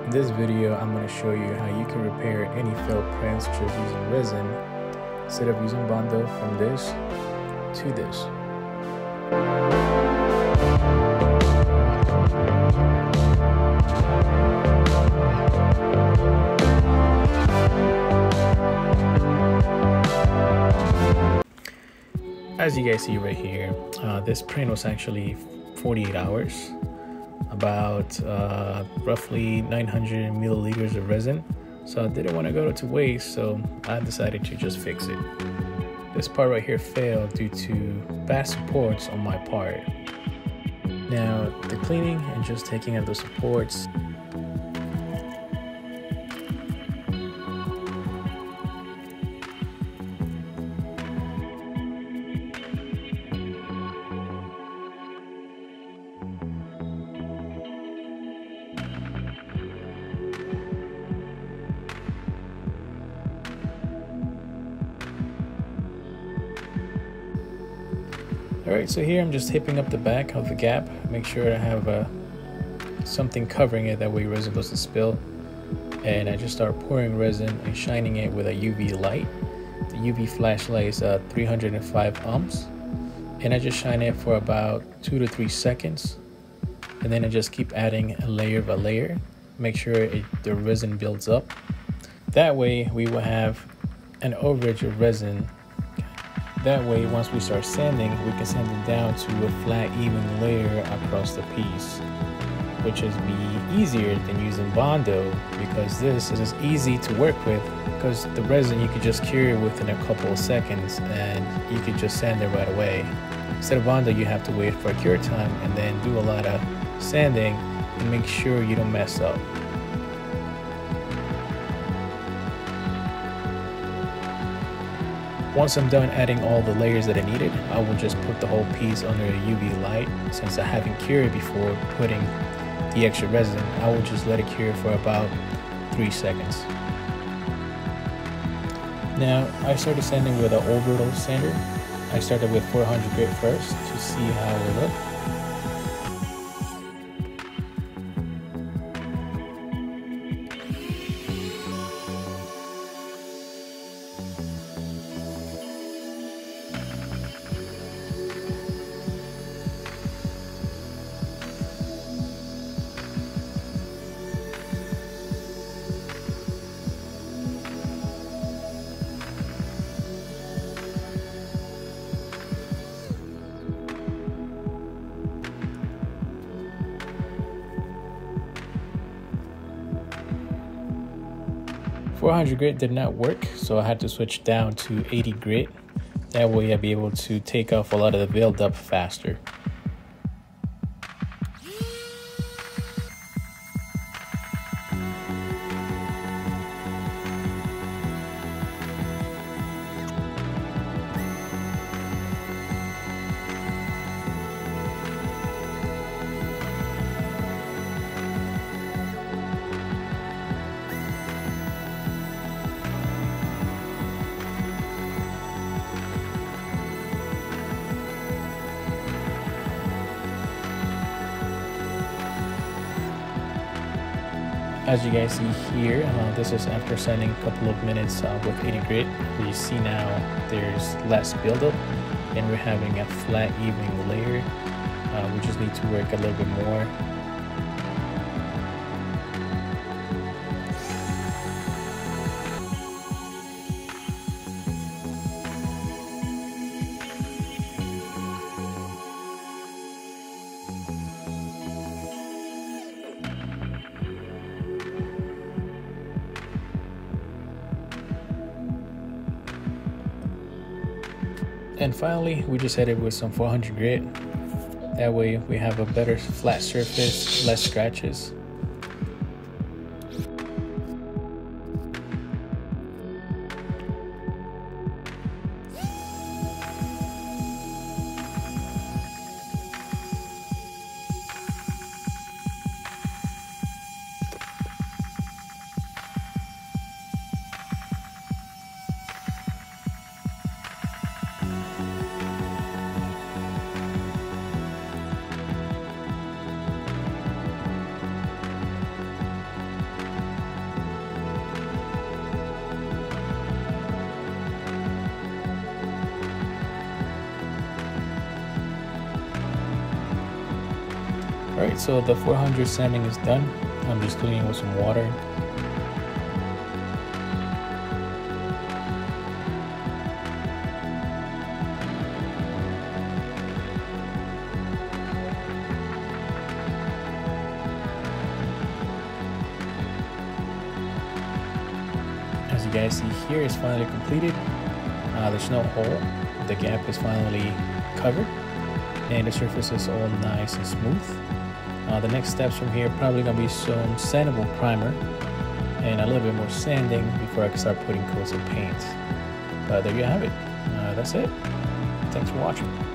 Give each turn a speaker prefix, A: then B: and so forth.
A: In this video, I'm going to show you how you can repair any failed prints just using resin instead of using Bondo from this to this. As you guys see right here, this print was actually 48 hours. About roughly 900 milliliters of resin, so I didn't want to go to waste, so I decided to just fix it. This part right here failed due to bad supports on my part. Now the cleaning and just taking out the supports, Alright, so here I'm just hipping up the back of the gap, make sure I have something covering it, that way resin doesn't spill. And I just start pouring resin and shining it with a UV light. The UV flashlight is 305 ohms. And I just shine it for about 2 to 3 seconds. And then I just keep adding a layer by layer, make sure the resin builds up. That way we will have an overage of resin. That way, once we start sanding, we can sand it down to a flat, even layer across the piece, which is be easier than using Bondo, because this is easy to work with, because the resin you could just cure it within a couple of seconds and you could just sand it right away. Instead of Bondo, you have to wait for a cure time and then do a lot of sanding and make sure you don't mess up. Once I'm done adding all the layers that I needed, I will just put the whole piece under a UV light. Since I haven't cured before putting the extra resin, I will just let it cure for about 3 seconds. Now, I started sanding with an orbital sander. I started with 400 grit first to see how it would look. .400 grit did not work, so I had to switch down to 80 grit. That way I'd be able to take off a lot of the buildup faster. As you guys see here, this is after sanding a couple of minutes with 80 grit. You see now there's less buildup and we're having a flat, even layer. We just need to work a little bit more. And finally, we just hit it with some 400 grit. That way we have a better flat surface, less scratches. Alright, so the 400 sanding is done. I'm just cleaning with some water. As you guys see here, it's finally completed. There's no hole. The gap is finally covered, and the surface is all nice and smooth. The next steps from here probably gonna be some sandable primer and a little bit more sanding before I can start putting coats of paint. But there you have it. That's it. Thanks for watching.